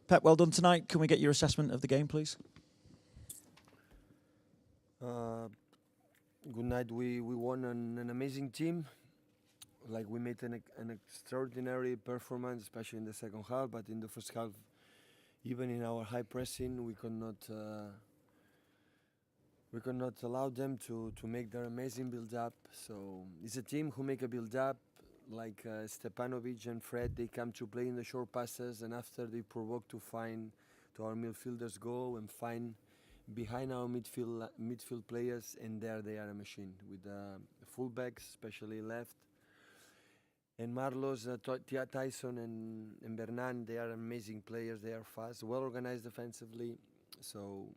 Pep, well done tonight. Can we get your assessment of the game, please? Good night. We won an amazing team. Like, we made an extraordinary performance, especially in the second half. But in the first half, even in our high pressing, we could not allow them to make their amazing build-up. So it's a team who make a build-up, like Stepanovic and Fred. They come to play in the short passes, and after they provoke to our midfielders go and find behind our midfield players, and there they are a machine with fullbacks, especially left. And Marlos, Tyson and Bernardo, they are amazing players. They are fast, well organized defensively. So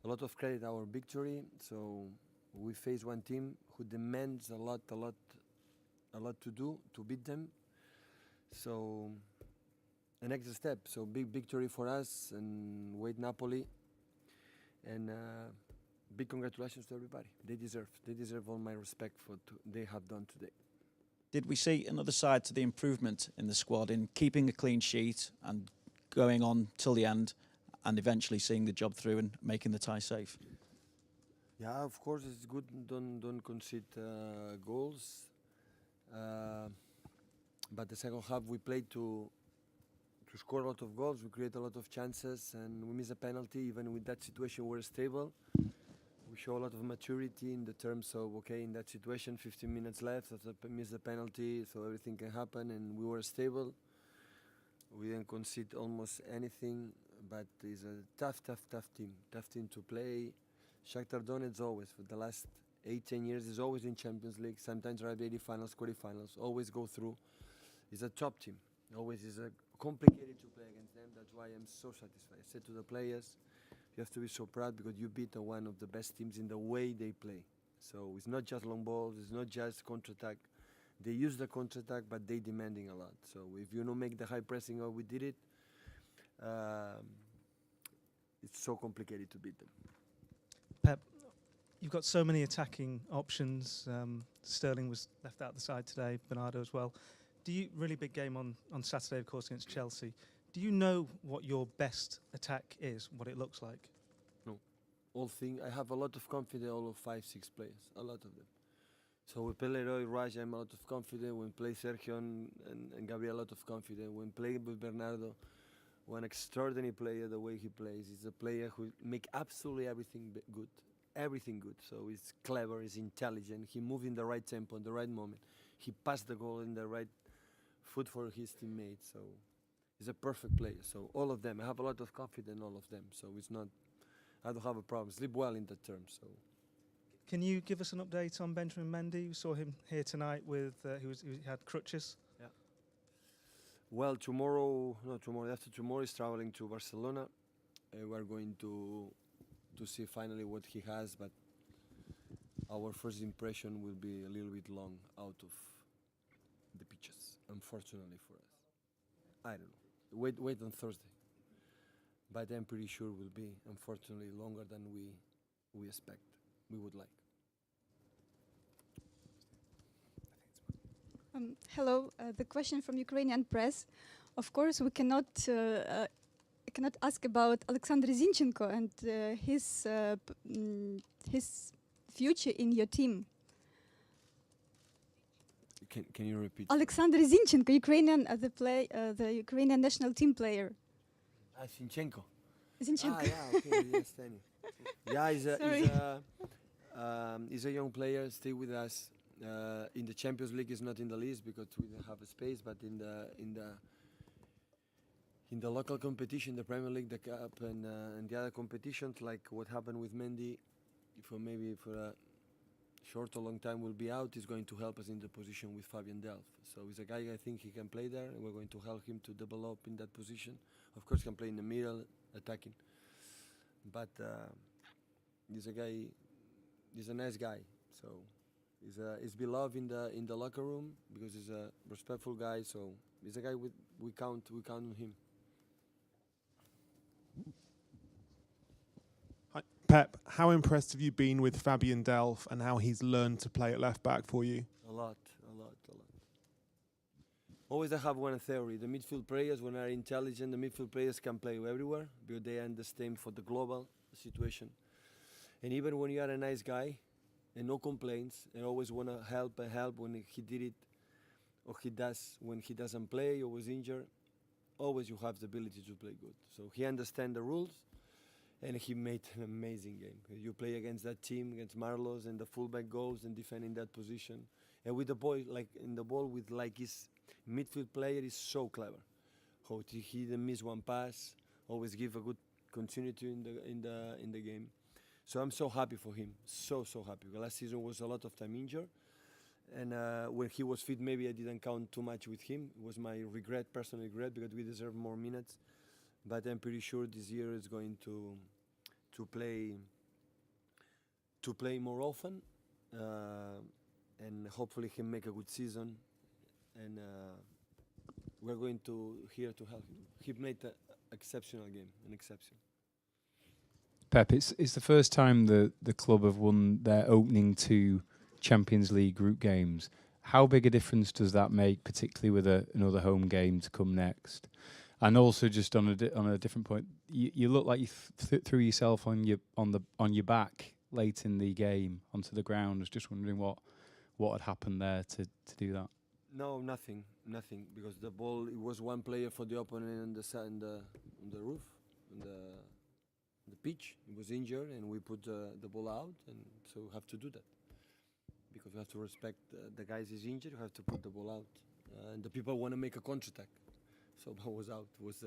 a lot of credit our victory. So we face one team who demands a lot to do to beat them. So the next step. So big victory for us, and wait Napoli. And big congratulations to everybody. They deserve all my respect for what they have done today. Did we see another side to the improvement in the squad in keeping a clean sheet and going on till the end, and eventually seeing the job through and making the tie safe? Yeah, of course it's good. Don't concede goals. But the second half we played to score a lot of goals. We create a lot of chances, and we miss a penalty. Even with that situation, we're stable. We show a lot of maturity in the terms of, okay, in that situation, 15 minutes left, miss the penalty, so everything can happen, and we were stable. We didn't concede almost anything, but it's a tough team to play. Shakhtar Donetsk always, for the last 8-10 years, is always in Champions League, sometimes arrive 80 finals, quarterfinals, always go through. It's a top team, always is complicated to play against them. That's why I'm so satisfied. I said to the players, you have to be so proud because you beat one of the best teams in the way they play. So it's not just long balls, it's not just counter-attack. They use the counter-attack, but they demanding a lot. So if you don't make the high pressing how we did it, it's so complicated to beat them. Pep, you've got so many attacking options. Sterling was left out the side today, Bernardo as well. Really big game on Saturday, of course, against Chelsea. Do you know what your best attack is, what it looks like? No. I have a lot of confidence, all of 5-6 players, a lot of them. So we play Leroy, Raj, I'm a lot of confidence. When play Sergio and Gabriel, a lot of confidence. When play with Bernardo, one extraordinary player, the way he plays. He's a player who make absolutely everything good. Everything good. So he's clever, he's intelligent, he moves in the right tempo, in the right moment. He passed the goal in the right foot for his teammates. So he's a perfect player. So all of them, I have a lot of confidence in all of them. So it's not, I don't have a problem. Sleep well in that term. So. Can you give us an update on Benjamin Mendy? We saw him here tonight with he had crutches. Yeah. Well, after tomorrow he's traveling to Barcelona. We're going to see finally what he has, but our first impression will be a little bit long out of the pitches, unfortunately for us. I don't know. Wait on Thursday. But I'm pretty sure will be, unfortunately, longer than we expect. We would like. Hello. The question from Ukrainian press. Of course, we cannot ask about Olexander Zinchenko and his future in your team. Can you repeat? Olexander Zinchenko, Ukrainian, the Ukrainian national team player. Zinchenko. Zinchenko. Yeah, okay, yes, yeah, he's a young player, stay with us. In the Champions League, he's not in the list because we don't have a space, but in the local competition, the Premier League, the Cup, and the other competitions, like what happened with Mendy, maybe for a short or long time will be out, is going to help us in the position with Fabian Delph. So he's a guy I think he can play there, and we're going to help him to develop in that position. Of course, he can play in the middle, attacking. But he's a guy. He's a nice guy. So he's beloved in the locker room because he's a respectful guy. So he's a guy we count on him. Pep, how impressed have you been with Fabian Delph and how he's learned to play at left back for you? A lot. Always I have one theory. The midfield players, when they are intelligent, the midfield players can play everywhere because they understand for the global situation. And even when you are a nice guy and no complaints and always want to help and help when he did it or he does when he doesn't play or was injured, always you have the ability to play good. So he understands the rules and he made an amazing game. You play against that team, against Marlos and the fullback goes and defending that position. And with the boy, like in the ball with like his midfield player is so clever. How he didn't miss one pass, always give a good continuity in the game. So I'm so happy for him, so happy. Last season was a lot of time injured, and when he was fit, maybe I didn't count too much with him. It was my regret, personal regret, because we deserve more minutes. But I'm pretty sure this year is going to play more often, and hopefully he make a good season. And we're going to here to help him. He made an exceptional game, an exception. Pep, it's the first time the club have won their opening 2 Champions League group games. How big a difference does that make, particularly with another home game to come next? And also, just on a different point, you look like you threw yourself on your back late in the game onto the ground. I was just wondering what had happened there to do that. No, nothing, because the ball, it was one player for the opponent on the roof, on the pitch. He was injured, and we put the ball out, and so we have to do that because we have to respect the guys is injured. You have to put the ball out, and the people want to make a counter-attack, so ball was out, was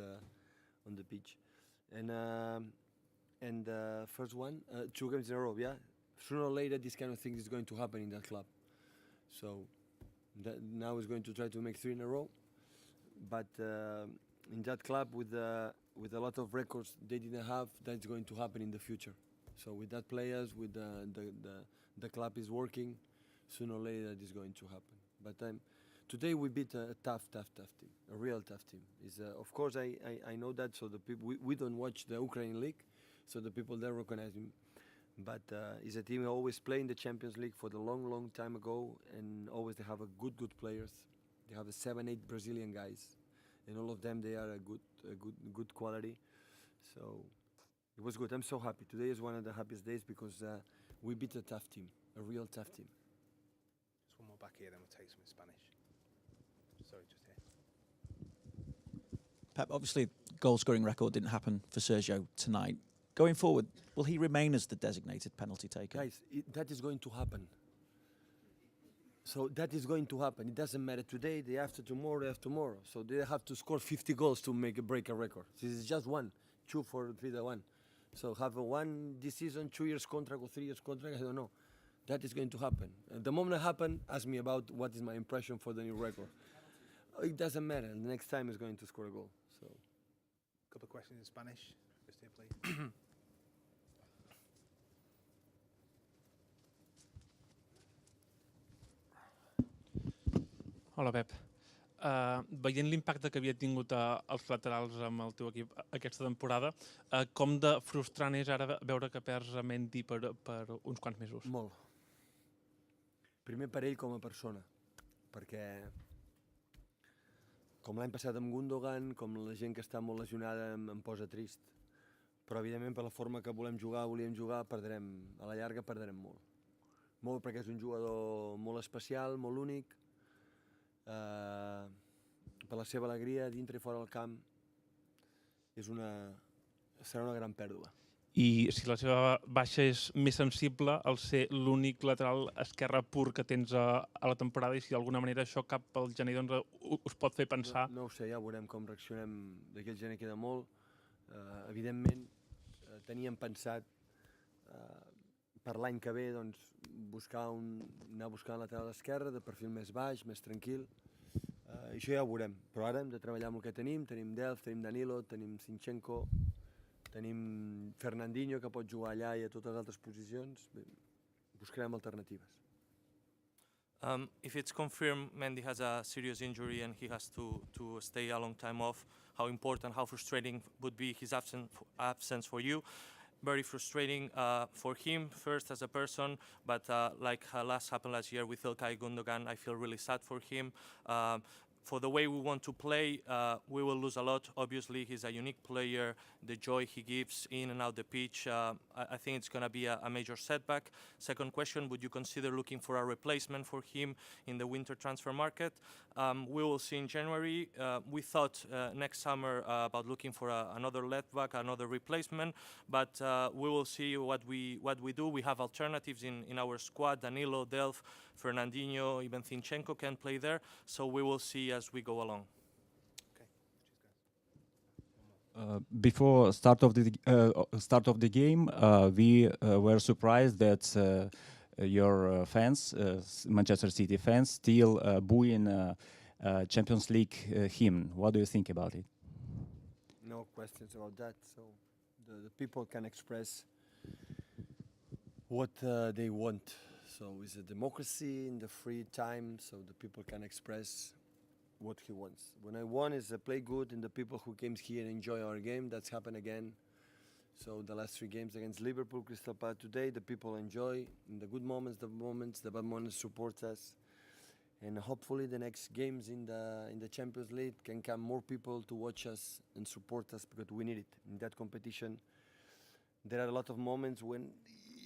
on the pitch, and first one, 2 games in a row. Yeah, sooner or later, this kind of thing is going to happen in that club, so. Now he's going to try to make 3 in a row, but in that club with a lot of records they didn't have, that's going to happen in the future. So with that players, with the club is working, sooner or later that is going to happen. But today we beat a tough team, a real tough team. Of course I know that, so the people we don't watch the Ukraine league, so the people there recognize him. But it's a team who always play in the Champions League for the long time ago, and always they have a good players. They have 7-8 Brazilian guys, and all of them they are a good quality. So it was good. I'm so happy. Today is one of the happiest days because we beat a tough team, a real tough team. Just one more back here, then we'll take some in Spanish. Sorry, just here. Pep, obviously, goal scoring record didn't happen for Sergio tonight. Going forward, will he remain as the designated penalty taker? Guys, that is going to happen. So that is going to happen. It doesn't matter today, day after tomorrow, So they have to score 50 goals to break a record. This is just 1, 2 for 3 to 1. So have a 1 this season, 2 years contract or 3 years contract, I don't know. That is going to happen. The moment it happens, ask me about what is my impression for the new record. It doesn't matter. The next time is going to score a goal. So, A couple of questions in Spanish. Just here, please. Hola, Pep. Veient l'impacte que havia tingut els laterals amb el teu equip aquesta temporada, com de frustrant és ara veure que perds a Mendy per uns quants mesos? Molt. Primer per ell com a persona, perquè com l'any passat amb Gundogan, com la gent que està molt lesionada em posa trist. Però evidentment per la forma que volíem jugar, perdrem, a la llarga perdrem molt. Molt perquè és un jugador molt especial, molt únic, per la seva alegria dintre i fora del camp serà una gran pèrdua. I si la seva baixa és més sensible al ser l'únic lateral esquerre pur que tens a la temporada, i si d'alguna manera això cap al gener us pot fer pensar... No ho sé, ja veurem com reaccionem, d'aquí al gener queda molt. Evidentment teníem pensat per l'any que ve anar a buscar un lateral esquerre de perfil més baix, més tranquil. Això ja ho veurem, però ara hem de treballar amb el que tenim. Tenim Delph, tenim Danilo, tenim Zinchenko, tenim Fernandinho que pot jugar allà i a totes les altres posicions. Buscarem alternatives. If it's confirmed Mendy has a serious injury and he has to stay a long time off, how important, how frustrating would be his absence for you? Very frustrating for him, first as a person, but like last happened last year with Ilkay Gundogan, I feel really sad for him. for the way we want to play, we will lose a lot. Obviously, he's a unique player. The joy he gives in and out the pitch, I think it's going to be a major setback. Second question, would you consider looking for a replacement for him in the winter transfer market? We will see in January. We thought next summer about looking for another left back, another replacement, but we will see what we do. We have alternatives in our squad. Danilo, Delph, Fernandinho, even Zinchenko can play there. So we will see as we go along. Before start of the game, we were surprised that your fans, Manchester City fans, still booing Champions League hymn. What do you think about it? No questions about that. So the people can express what they want. So it's a democracy in the free time, so the people can express what he wants. When I want is play good, and the people who came here enjoy our game. That's happened again. So the last 3 games against Liverpool, Crystal Palace today, the people enjoy. In the good moments, the bad moments support us. And hopefully the next games in the Champions League can come more people to watch us and support us, because we need it. In that competition, there are a lot of moments when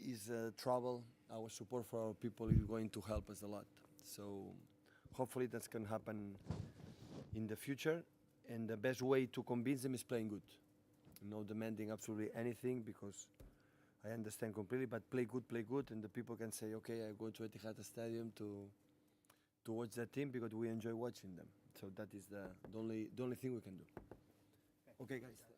is trouble. Our support for our people is going to help us a lot. So hopefully that's going to happen in the future. And the best way to convince them is playing good. No demanding absolutely anything, because I understand completely, but play good, and the people can say, okay, I go to Etihad Stadium to watch that team because we enjoy watching them. So that is the only thing we can do. Okay, guys.